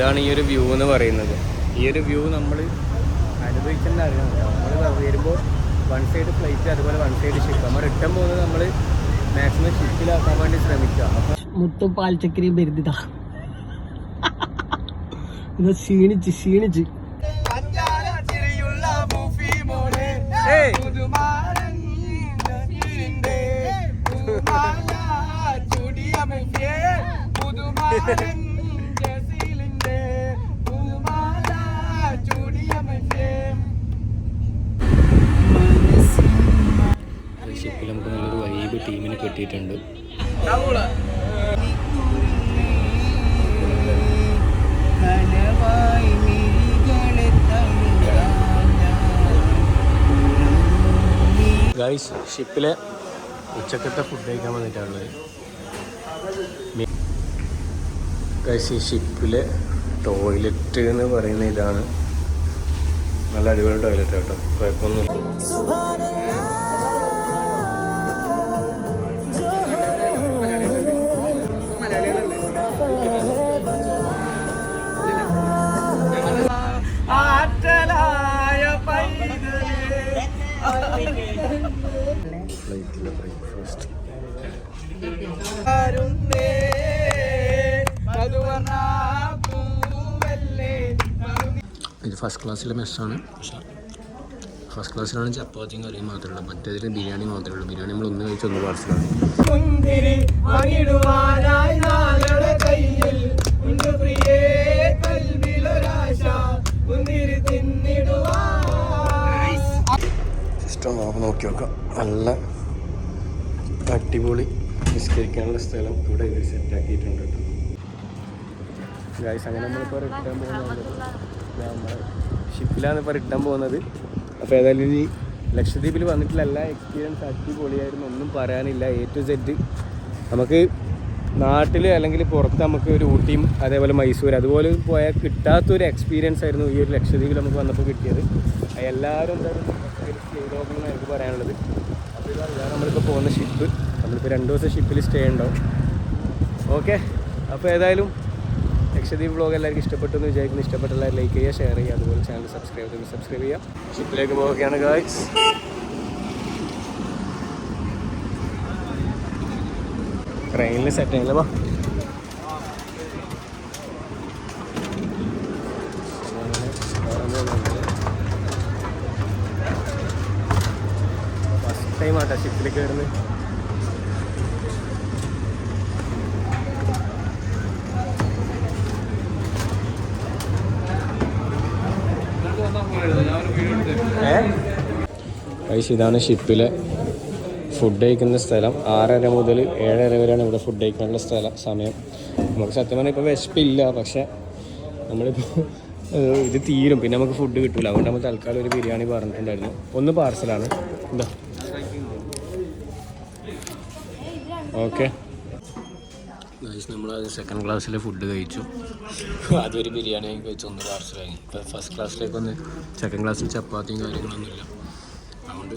ഇതാണ് ഈ ഒരു വ്യൂ എന്ന് പറയുന്നത്. ഈ ഒരു വ്യൂ നമ്മൾ അനുഭവിക്കുന്ന അറിയണം. നമ്മൾ വരുമ്പോൾ വൺ സൈഡ് ഫ്ലൈറ്റ്, അതുപോലെ വൺ സൈഡ് ഷിപ്പ്. നമ്മൾ റിട്ടേൺ പോകുന്നത് നമ്മൾ മാക്സിമം ഷിപ്പിലാക്കാൻ വേണ്ടി ശ്രമിക്കുക. അപ്പം മുട്ടും പാൽച്ചക്കരിയും വരുന്നതാ. ക്ഷീണിച്ച് ഷിപ്പിൽ നമുക്ക് നല്ലൊരു വൈബ് ടീമിനെ കിട്ടിയിട്ടുണ്ട്. ഗൈസ്, ഷിപ്പിലെ ഉച്ചക്കത്തെ ഫുഡ് കഴിക്കാൻ വന്നിട്ടാണുള്ളത്. ഗൈസ്, ഈ ഷിപ്പിലെ ടോയ്ലറ്റ് എന്ന് പറയുന്ന ഇതാണ്. നല്ല അടിപൊളി ടോയ്ലറ്റ് കേട്ടോ, കുഴപ്പമൊന്നുമില്ല. ഫ്ലൈറ്റിലെ ബ്രേക്ക്ഫാസ്റ്റ് ഇത് ഫസ്റ്റ് ക്ലാസ്സിലെ മെസ്സാണ്. പക്ഷേ ഫസ്റ്റ് ക്ലാസ്സിലാണ് ചപ്പാത്തിയും കറിയും മാത്രമേ ഉള്ളൂ. മറ്റേതിൽ ബിരിയാണി മാത്രമേ ഉള്ളൂ. ബിരിയാണി നമ്മൾ ഒന്ന് കഴിച്ച് ഒന്ന് പാർസലാണ്. സിസ്റ്റം നോക്കി നോക്കാം. നല്ല അടിപൊളി നിസ്കരിക്കാനുള്ള സ്ഥലം ഇവിടെ ഇത് സെറ്റാക്കിയിട്ടുണ്ട് കേട്ടോ. ഗൈസ്, അങ്ങനെ നമ്മളിപ്പോൾ റിട്ടേൺ പോകുന്നത് നമ്മൾ ഷിപ്പിലാണ് ഇപ്പോൾ റിട്ടേൺ പോകുന്നത്. അപ്പോൾ ഏതായാലും ഇനി ലക്ഷദ്വീപിൽ വന്നിട്ടുള്ള എല്ലാ എക്സ്പീരിയൻസ് അടിപൊളിയായിരുന്നു, ഒന്നും പറയാനില്ല. A to Z നമുക്ക് നാട്ടിൽ അല്ലെങ്കിൽ പുറത്ത് നമുക്ക് ഒരു ഊട്ടിയും അതേപോലെ മൈസൂർ അതുപോലെ പോയാൽ കിട്ടാത്തൊരു എക്സ്പീരിയൻസ് ആയിരുന്നു ഈ ഒരു ലക്ഷദ്വീപിൽ നമുക്ക് വന്നപ്പോൾ കിട്ടിയത്. എല്ലാവരും എന്തായാലും ചെയ്ത് നോക്കണം എനിക്ക് പറയാനുള്ളത്. അപ്പോൾ ഇതാണ് നമ്മളിപ്പോൾ പോകുന്ന ഷിപ്പ്. നമ്മളിപ്പോൾ 2 ദിവസം ഷിപ്പിൽ സ്റ്റേ ഉണ്ടാവും. ഓക്കെ, അപ്പോൾ ഏതായാലും ലക്ഷദ്വീപ് വ്ളോഗ് എല്ലാവർക്കും ഇഷ്ടപ്പെട്ടു എന്ന് വിചാരിക്കുന്നു. ഇഷ്ടപ്പെട്ട ലൈക്ക് ചെയ്യുക, ഷെയർ ചെയ്യുക, അതുപോലെ ചാനൽ സബ്സ്ക്രൈബ് ചെയ്യുക. ഷിപ്പിലേക്ക് പോവുകയാണ് ഗായ്സ്. ട്രെയിനിൽ സെറ്റ് ആയില്ലപ്പാ. ഫസ്റ്റ് ടൈം ആട്ടോ ഷിപ്പിൽ കയറുന്നത്. ഇതാണ് ഷിപ്പിലെ ഫുഡ് കഴിക്കുന്ന സ്ഥലം. 6:30 മുതൽ 7:30 വരെയാണ് ഇവിടെ ഫുഡ് കഴിക്കാനുള്ള സമയം. നമുക്ക് സത്യം പറഞ്ഞാൽ ഇപ്പോൾ വിശപ്പില്ല, പക്ഷേ നമ്മളിപ്പോൾ ഇത് തീരും, പിന്നെ നമുക്ക് ഫുഡ് കിട്ടില്ല. അതുകൊണ്ട് നമ്മൾ തൽക്കാലം ഒരു ബിരിയാണി പറഞ്ഞിട്ടുണ്ടായിരുന്നു. ഒന്ന് പാർസലാണ്. എന്താ ഓക്കെ ഗൈസ്, നമ്മൾ സെക്കൻഡ് ക്ലാസ്സിൽ ഫുഡ് കഴിച്ചു. അതൊരു ബിരിയാണി കഴിച്ചു, ഒന്ന് പാർസലായി. ഇപ്പോൾ ഫസ്റ്റ് ക്ലാസ്സിലേക്കൊന്ന് സെക്കൻഡ് ക്ലാസ്സിൽ ചപ്പാത്തിയും കാര്യങ്ങളൊന്നുമില്ല. അതുകൊണ്ട്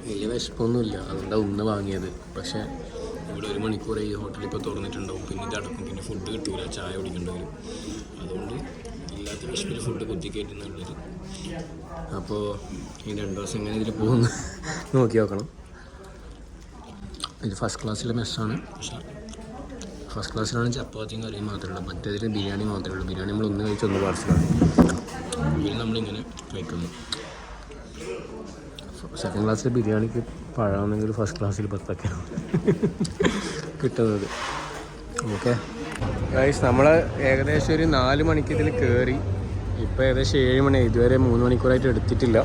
വലിയ വിശപ്പൊന്നുമില്ല. അതുകൊണ്ടാണ് ഒന്ന് വാങ്ങിയത്. പക്ഷേ ഇവിടെ 1 മണിക്കൂർ ഈ ഹോട്ടലിൽ ഇപ്പോൾ തുറന്നിട്ടുണ്ടാവും. പിന്നെ ഇത് അടക്കും, പിന്നെ ഫുഡ് കിട്ടില്ല, ചായ കുടിക്കേണ്ടി വരും. അതുകൊണ്ട് ഇല്ലാത്ത വിശപ്പിൽ ഫുഡ് കുത്തിക്കയറ്റുന്നുള്ളത്. അപ്പോൾ ഈ 2 ദിവസം എങ്ങനെ ഇതിൽ പോകുന്നു നോക്കി നോക്കണം. ഇത് ഫസ്റ്റ് ക്ലാസ്സിലെ മെസ്സാണ്. പക്ഷേ ഫസ്റ്റ് ക്ലാസ്സിലാണ് ചപ്പാത്തിയും കറിയും മാത്രമേ ഉള്ളൂ. മറ്റേതിൽ ബിരിയാണി മാത്രമേ ഉള്ളൂ. ബിരിയാണി നമ്മൾ ഒന്ന് കഴിച്ച് ഒന്ന് പാർസലാണ്. പിന്നെ നമ്മളിങ്ങനെ കഴിക്കുന്നു. സെക്കൻഡ് ക്ലാസ്സിൽ ബിരിയാണിക്ക് പഴമാണെങ്കിൽ ഫസ്റ്റ് ക്ലാസ്സിൽ 10 കിട്ടുന്നത്. ഓക്കെ ഗൈസ്, നമ്മൾ ഏകദേശം ഒരു 4 മണിക്ക് ഇതിൽ കയറി. ഇപ്പോൾ ഏകദേശം 7 മണി. ഇതുവരെ 3 മണിക്കൂറായിട്ട് എടുത്തിട്ടില്ല.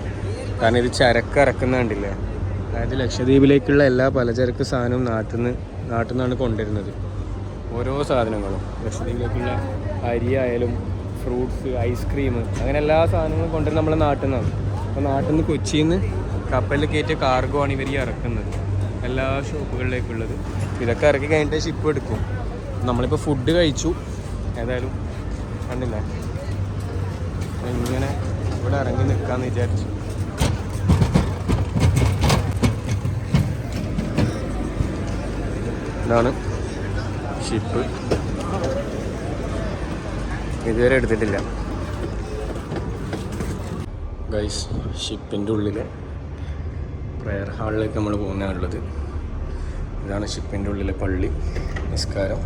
കാരണം ഇത് ചരക്ക് ഇറക്കുന്ന കണ്ടില്ലേ. അതായത് ലക്ഷദ്വീപിലേക്കുള്ള എല്ലാ പലചരക്ക് സാധനവും നാട്ടിൽ നിന്നാണ് കൊണ്ടുവരുന്നത്. ഓരോ സാധനങ്ങളും ലക്ഷദ്വീപിലേക്കുള്ള അരി ആയാലും ഫ്രൂട്ട്സ്, ഐസ്ക്രീം, അങ്ങനെ എല്ലാ സാധനങ്ങളും കൊണ്ടുവരുന്നത് നമ്മളെ നാട്ടിൽ നിന്നാണ്. അപ്പോൾ നാട്ടിൽ നിന്ന് കൊച്ചിയിൽ നിന്ന് കപ്പലിൽ കയറ്റിയ കാർഗോ ആണ് ഇവർ ഇറക്കുന്നത്, എല്ലാ ഷോപ്പുകളിലേക്കുള്ളത്. ഇതൊക്കെ ഇറക്കി കഴിഞ്ഞിട്ട് ഷിപ്പ് എടുക്കും. നമ്മളിപ്പോൾ ഫുഡ് കഴിച്ചു. ഏതായാലും കണ്ടില്ലേ, ഇങ്ങനെ ഇവിടെ ഇറങ്ങി നിൽക്കാമെന്ന് വിചാരിച്ചു. ഇതാണ് ഷിപ്പ്. ഇതുവരെ എടുത്തിട്ടില്ല ഗൈസ്. ഷിപ്പിൻ്റെ ഉള്ളിലെ പ്രയർ ഹാളിലേക്ക് നമ്മൾ പോകുന്നതാണുള്ളത്. ഇതാണ് ഷിപ്പിൻ്റെ ഉള്ളിലെ പള്ളി, നിസ്കാരം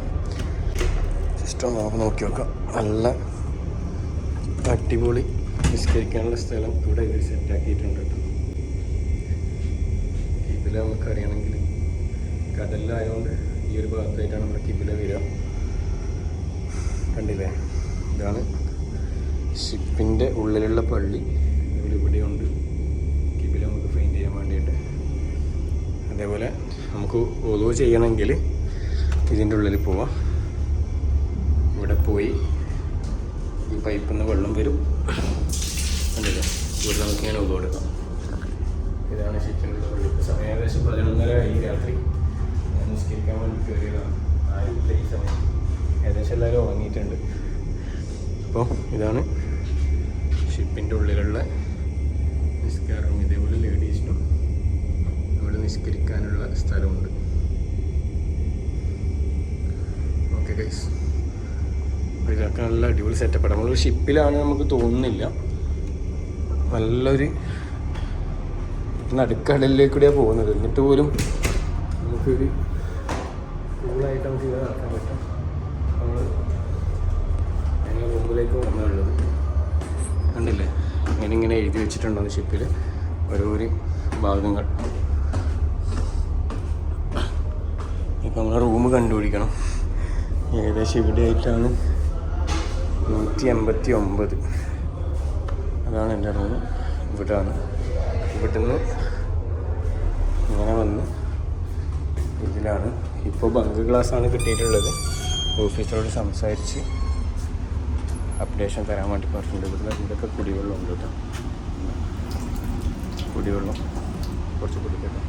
സിസ്റ്റം. നമുക്ക് നോക്കി നോക്കാം. നല്ല അടിപൊളി നിസ്കരിക്കാനുള്ള സ്ഥലം ഇവിടെ ഇവർ സെറ്റാക്കിയിട്ടുണ്ട് കേട്ടോ. കിബില നമുക്കറിയണമെങ്കിൽ കടലിലായതുകൊണ്ട് ഈ ഒരു ഭാഗത്തായിട്ടാണ് നമ്മുടെ കിബില വരിക. കണ്ടില്ലേ, ഇതാണ് ഷിപ്പിൻ്റെ ഉള്ളിലുള്ള പള്ളി. ഇവിടെയുണ്ട് കിബില നമുക്ക് ഫൈൻഡ് ചെയ്യാൻ വേണ്ടിയിട്ട്. അതേപോലെ നമുക്ക് ഒതു ചെയ്യണമെങ്കിൽ ഇതിൻ്റെ ഉള്ളിൽ പോവാം. ഇവിടെ പോയി ഈ പൈപ്പിൽ നിന്ന് വെള്ളം വരും. കണ്ടില്ലേ, ഇവിടെ നമുക്ക് ഇങ്ങനെ ഒതു കൊടുക്കാം. ഇതാണ് ഷിപ്പിനുള്ള പള്ളി. സമയം ഏകദേശം 11:30 ആയി രാത്രി. ഞാൻ നിസ്കരിക്കാൻ വേണ്ടി കയറിയതാണ്. ആരുമില്ല ഈ സമയം. ഏകദേശം എല്ലാവരും ഉറങ്ങിയിട്ടുണ്ട്. അപ്പോൾ ഇതാണ് ഷിപ്പിൻ്റെ ഉള്ളിലുള്ള നിസ്കാരം. ഇതേപോലെ ലേഡീസിനും അവിടെ നിസ്കരിക്കാനുള്ള സ്ഥലമുണ്ട്. ഓക്കെ ഗൈസ്, ഇതൊക്കെ നല്ല അടിപൊളി സെറ്റപ്പ്. നമ്മളൊരു ഷിപ്പിലാണ് നമുക്ക് തോന്നുന്നില്ല. നല്ലൊരു നടുക്കടലിലേക്കൂടെയാണ് പോകുന്നത്. എന്നിട്ട് പോലും നമുക്കൊരു കൂളായിട്ട് നമുക്ക് ഇത് നടക്കാൻ പറ്റും. നമ്മൾ ഞങ്ങൾ റൂമിലേക്ക് വന്നുള്ളത് കണ്ടില്ലേ, ഇങ്ങനെ എഴുതി വെച്ചിട്ടുണ്ടോ ഷിപ്പിൽ ഓരോരോ ഭാഗങ്ങൾ. ഇപ്പം നമ്മൾ റൂം കണ്ടുപിടിക്കണം. ഏകദേശം ഇവിടെ ആയിട്ടാണ് 189. അതാണ് എൻ്റെ റൂം. ഇവിടെയാണ്. ഇവിടുന്ന് ഇങ്ങനെ വന്ന് ഇതിലാണ്. ഇപ്പോൾ ബങ്ക് ഗ്ലാസ്സാണ് കിട്ടിയിട്ടുള്ളത്. ഓഫീസറോട് സംസാരിച്ച് അപ്ഡേഷൻ തരാൻ വേണ്ടി പറഞ്ഞിട്ടുണ്ട്. ഇവിടെയൊക്കെ കുടിവെള്ളം ഉണ്ട് കേട്ടോ. കുടിവെള്ളം കുറച്ച് കുടിക്കട്ടെ.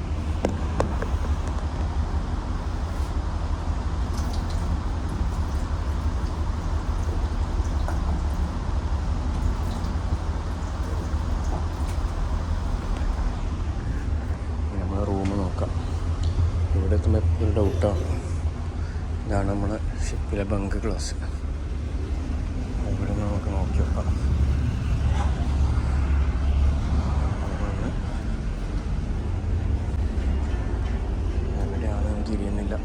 നമ്മളെ റൂം നോക്കാം. ഇവിടെ എത്തുമ്പോൾ ഒരു ഡൗട്ടാണ്. ഇതാണ് നമ്മളെ ഷിപ്പിലെ ബങ്ക് ഗ്ലാസ്. ഇവിടെ നമുക്ക് നോക്കി നോക്കാം. എവിടെയാണ് തിരിയുന്നില്ല.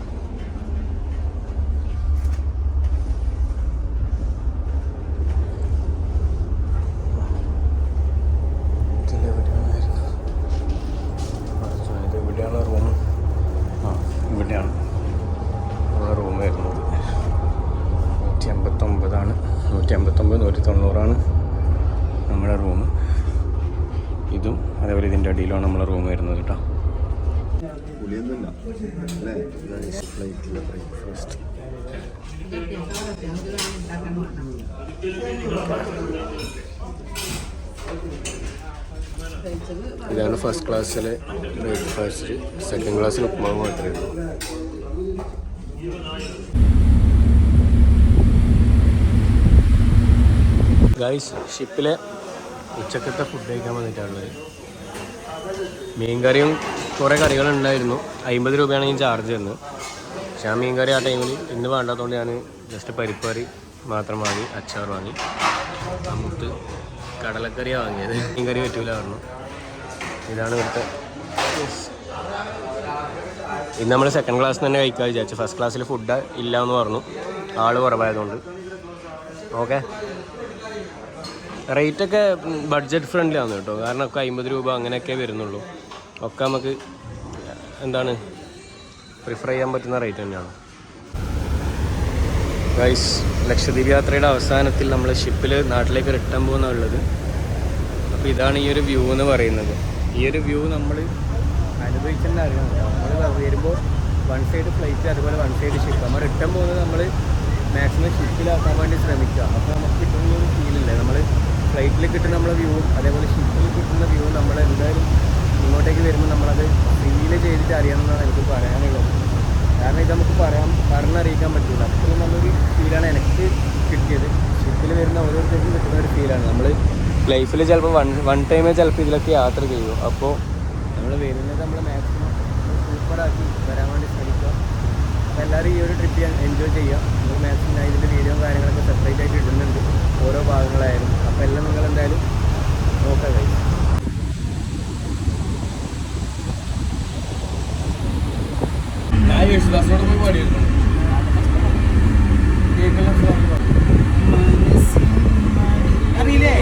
ഇവിടെയാണ് റൂം. ഇവിടെയാണ് നമ്മളെ റൂം വരുന്നത്. 189 190 നമ്മുടെ റൂം. ഇതും അതേപോലെ ഇതിൻ്റെ അടിയിലാണ് നമ്മളെ റൂം വരുന്നത് കേട്ടോ. ഫ്ലൈറ്റിലെ ബ്രേക്ക്ഫാസ്റ്റ്. ഇതാണ് ഫസ്റ്റ് ക്ലാസ്സിലെ ബ്രേക്ക്ഫാസ്റ്റ്. സെക്കൻഡ് ക്ലാസ്സിൽ ഉപ്മാവ് മാത്രമേ ഉള്ളൂ. ഗൈസ്, ഷിപ്പിലെ ഉച്ചക്കത്തെ ഫുഡ് കഴിക്കാൻ വന്നിട്ടാണുള്ളത്. മീൻകറിയും കുറേ കറികളുണ്ടായിരുന്നു. 50 രൂപയാണ് ഞാൻ ചാർജ് തന്നത്. പക്ഷേ ആ മീൻകറി ആ ടൈമിൽ ഇന്ന് വേണ്ടാത്തതുകൊണ്ട് ഞാൻ ജസ്റ്റ് പരിപ്പ് കറി മാത്രം വാങ്ങി, അച്ചാർ വാങ്ങി. നമുക്ക് കടലക്കറിയാണ് വാങ്ങിയത്. മീൻകറി പറ്റൂല പറഞ്ഞു. ഇതാണ് ഇവിടുത്തെ. ഇന്ന് നമ്മൾ സെക്കൻഡ് ക്ലാസ്സിൽ തന്നെ കഴിക്കാൻ വിചാരിച്ചു. ഫസ്റ്റ് ക്ലാസ്സിൽ ഫുഡ് ഇല്ല എന്ന് പറഞ്ഞു, ആൾ കുറവായതുകൊണ്ട്. ഓക്കെ, റേറ്റൊക്കെ ബഡ്ജറ്റ് ഫ്രണ്ട്ലി ആണ് കേട്ടോ. കാരണം ഒക്കെ 50 രൂപ അങ്ങനെയൊക്കെ വരുന്നുള്ളൂ. ഒക്കെ നമുക്ക് എന്താണ് പ്രിഫർ ചെയ്യാൻ പറ്റുന്ന റേറ്റ് തന്നെയാണ്. ഗൈസ്, ലക്ഷദ്വീപ് യാത്രയുടെ അവസാനത്തിൽ നമ്മൾ ഷിപ്പിൽ നാട്ടിലേക്ക് റിട്ടേൺ പോകുന്നുള്ളത്. അപ്പോൾ ഇതാണ് ഈ ഒരു വ്യൂ എന്ന് പറയുന്നത്. ഈ ഒരു വ്യൂ നമ്മൾ അനുഭവിക്കേണ്ട അറിയണം. നമ്മൾ വരുമ്പോൾ വൺ സൈഡ് ഫ്ലൈറ്റ്, അതുപോലെ വൺ സൈഡ് ഷിപ്പ്. നമ്മൾ റിട്ടേൺ പോകുന്നത് നമ്മൾ മാക്സിമം ഷിപ്പിലാക്കാൻ വേണ്ടി ശ്രമിക്കുക. അപ്പോൾ നമുക്ക് കിട്ടുന്ന ഒരു ഫീലില്ല. നമ്മൾ ഫ്ലൈറ്റിൽ കിട്ടുന്ന നമ്മളെ വ്യൂവും അതേപോലെ ഷിപ്പിൽ കിട്ടുന്ന വ്യൂവും നമ്മൾ എന്തായാലും ഇങ്ങോട്ടേക്ക് വരുമ്പോൾ നമ്മളത് ഫീൽ ചെയ്തിട്ട് അറിയണമെന്നാണ് എനിക്ക് പറയാനുള്ളത്. കാരണം ഇത് നമുക്ക് പറഞ്ഞറിയിക്കാൻ പറ്റില്ല. അത്രയും നല്ലൊരു ഫീലാണ് എനിക്ക് കിട്ടിയത്. ഷിപ്പിൽ വരുന്ന ഓരോരുത്തർക്കും കിട്ടുന്ന ഒരു ഫീലാണ്. നമ്മൾ ലൈഫിൽ ചിലപ്പോൾ വൺ ടൈമേ ചിലപ്പോൾ ഇതിലൊക്കെ യാത്ര ചെയ്യും. അപ്പോൾ നമ്മൾ വരുന്നത് നമ്മൾ മാക്സിമം സൂപ്പറാക്കി വരാൻ വേണ്ടി ശ്രമിക്കുക. അപ്പോൾ എല്ലാവരും ഈ ഒരു ട്രിപ്പ് എൻജോയ് ചെയ്യുക. നമ്മൾ മാക്സിമം ഇതിൻ്റെ വീഡിയോയും കാര്യങ്ങളൊക്കെ സെപ്പറേറ്റ് ആയിട്ട് ഇടുന്നുണ്ട്. അപ്പോൾ എല്ലാം നിങ്ങൾ എന്തായാലും നോക്കാം കഴിയും. അറിയില്ലേ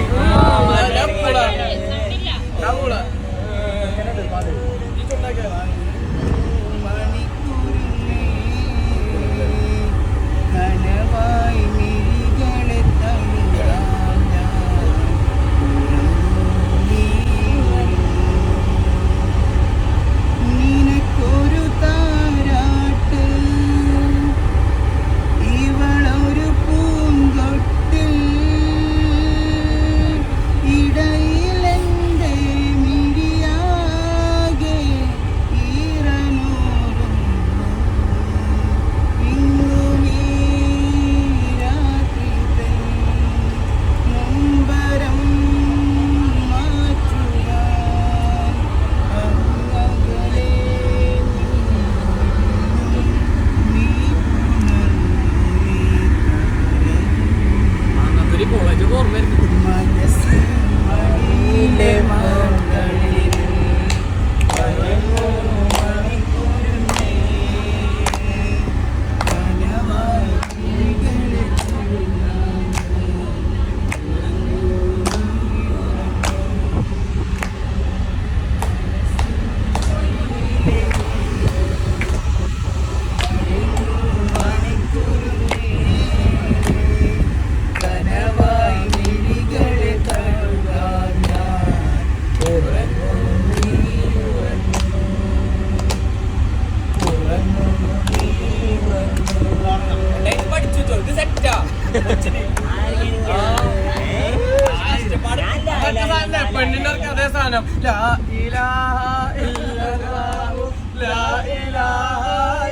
പെണ്ണിന്റെ അതേ സാധനം ലാ ഇലാഹ ഇല്ലല്ലാഹു ലാ ഇലാഹ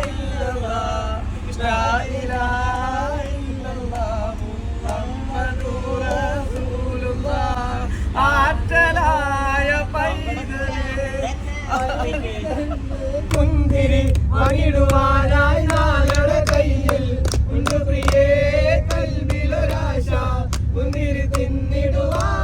ഇല്ലല്ലാഹ് ലാ ഇലാഹ ഇല്ലല്ലാഹു മുഹമ്മദുർ റസൂലുള്ളാഹ് ആറ്റലായ പൈതലേ മുന്തിരി വാങ്ങിടുവാനായി നാളുടെ കയ്യിൽ ഉണ്ട് പ്രിയേ കൽവിലൊരാശ മുന്തിരി തിന്നിടുവാൻ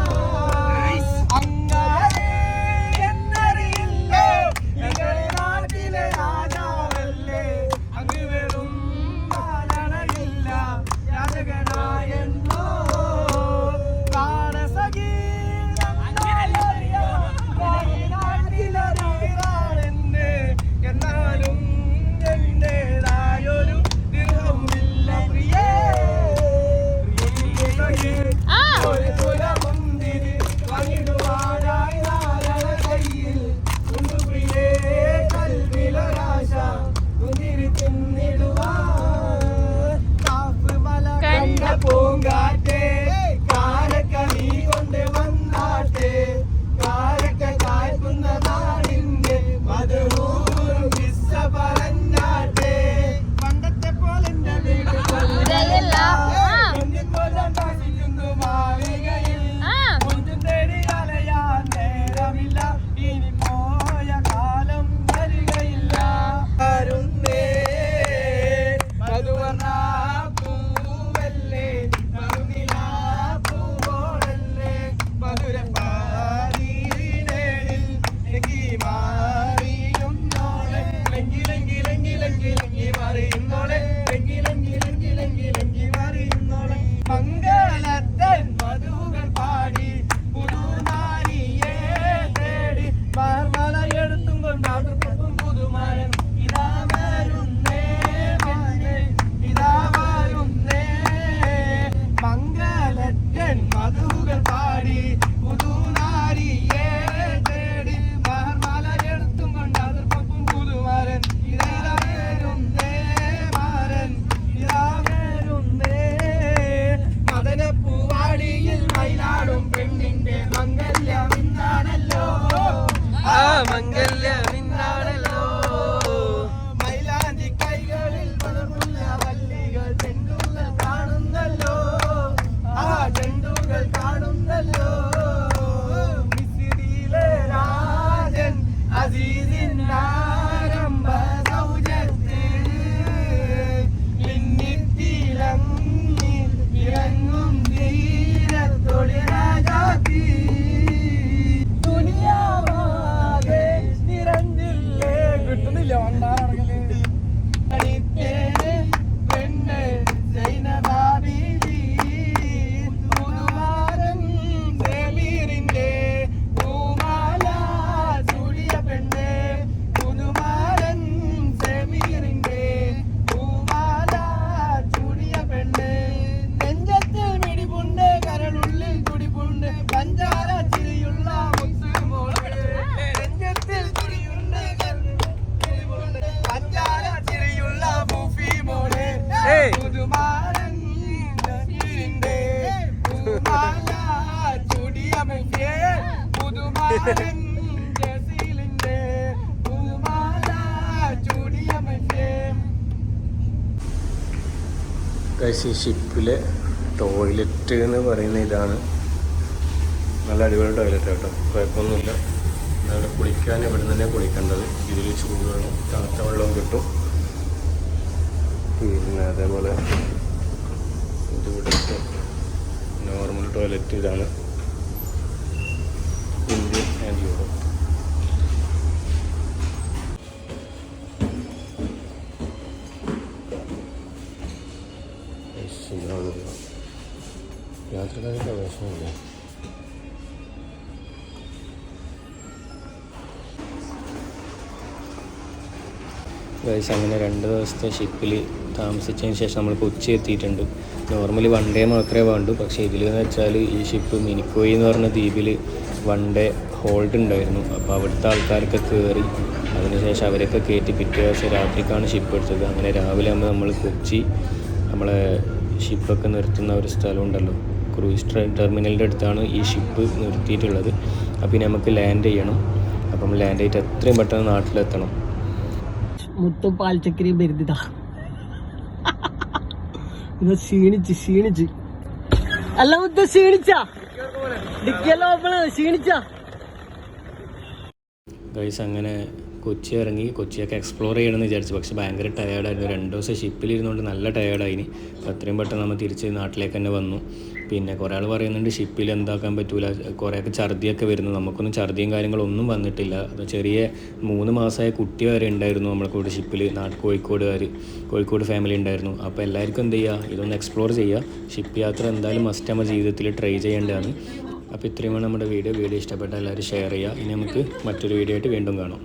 ഷിപ്പിലെ ടോയ്ലറ്റ് എന്ന് പറയുന്ന ഇതാണ്. നല്ല അടിപൊളി ടോയ്ലറ്റ് കേട്ടോ, കുഴപ്പമൊന്നുമില്ല. അവിടെ കുളിക്കാൻ ഇവിടെ തന്നെ കുളിക്കേണ്ടത്. ഇതിൽ ചൂടുവെള്ളം തണുത്ത വെള്ളവും കിട്ടും. പിന്നെ അതേപോലെ ഇതിവിടുത്തെ നോർമൽ ടോയ്ലറ്റ് ഇതാണ്. Indian and Europe. യാത്രക്കാർക്ക് പ്രവേശനമില്ല. അങ്ങനെ 2 ദിവസത്തെ ഷിപ്പിൽ താമസിച്ചതിന് ശേഷം നമ്മൾ കൊച്ചി എത്തിയിട്ടുണ്ട്. നോർമലി 1 ഡേ മാത്രമേ വേണ്ടൂ. പക്ഷേ ഇതിലെന്ന് വെച്ചാൽ ഈ ഷിപ്പ് മിനിക്കോയി എന്ന് പറഞ്ഞ ദ്വീപിൽ 1 ഡേ ഹോൾഡ് ഉണ്ടായിരുന്നു. അപ്പോൾ അവിടുത്തെ ആൾക്കാരൊക്കെ കയറി അതിനുശേഷം അവരൊക്കെ കയറ്റി പിറ്റേ ദിവസം രാത്രിക്കാണ് ഷിപ്പ് എടുത്തത്. അങ്ങനെ രാവിലെ ആകുമ്പോൾ നമ്മൾ കൊച്ചി നമ്മളെ ഷിപ്പൊക്കെ നിർത്തുന്ന ഒരു സ്ഥലമുണ്ടല്ലോ, ക്രൂയിസ് ടെർമിനലിൻ്റെ അടുത്താണ് ഈ ഷിപ്പ് നിർത്തിയിട്ടുള്ളത്. അപ്പോൾ ഇനി നമുക്ക് ലാൻഡ് ചെയ്യണം. അപ്പം ലാൻഡ് ചെയ്തിട്ട് എത്രയും പെട്ടെന്ന് നാട്ടിലെത്തണം. മുത്തും പാൽച്ചക്കരിയും വരുന്നതാ. ക്ഷീണിച്ച് അല്ല മുത്ത ക്ഷീണിച്ചാ ക്ഷീണിച്ചാ. ഗൈസ് അങ്ങനെ കൊച്ചി ഇറങ്ങി കൊച്ചിയൊക്കെ എക്സ്പ്ലോർ ചെയ്യണമെന്ന് വിചാരിച്ചു. പക്ഷേ ഭയങ്കര ടയേർഡായിരുന്നു. 2 ദിവസം ഷിപ്പിലിരുന്നുകൊണ്ട് നല്ല ടയേർഡായിന്. അപ്പോൾ അത്രയും പെട്ടെന്ന് നമ്മൾ തിരിച്ച് നാട്ടിലേക്ക് തന്നെ വന്നു. പിന്നെ കുറേ ആൾ പറയുന്നുണ്ട് ഷിപ്പിൽ എന്താക്കാൻ പറ്റൂല, കുറേയൊക്കെ ഛർദിയൊക്കെ വരുന്നു. നമുക്കൊന്നും ഛർദിയും കാര്യങ്ങളൊന്നും വന്നിട്ടില്ല. അത് ചെറിയ 3 മാസമായ കുട്ടി വരെ ഉണ്ടായിരുന്നു നമ്മൾക്കൂടെ ഷിപ്പിൽ. കോഴിക്കോട് ഫാമിലി ഉണ്ടായിരുന്നു. അപ്പോൾ എല്ലാവർക്കും എന്ത് ചെയ്യുക, ഇതൊന്ന് എക്സ്പ്ലോർ ചെയ്യുക. ഷിപ്പ് യാത്ര എന്തായാലും മസ്റ്റ് നമ്മുടെ ജീവിതത്തിൽ ട്രൈ ചെയ്യേണ്ടതാണ്. അപ്പോൾ ഇത്രയുമാണ് നമ്മുടെ വീഡിയോ ഇഷ്ടപ്പെട്ടാൽ എല്ലാവരും ഷെയർ ചെയ്യുക. ഇനി നമുക്ക് മറ്റൊരു വീഡിയോ ആയിട്ട് വീണ്ടും കാണാം.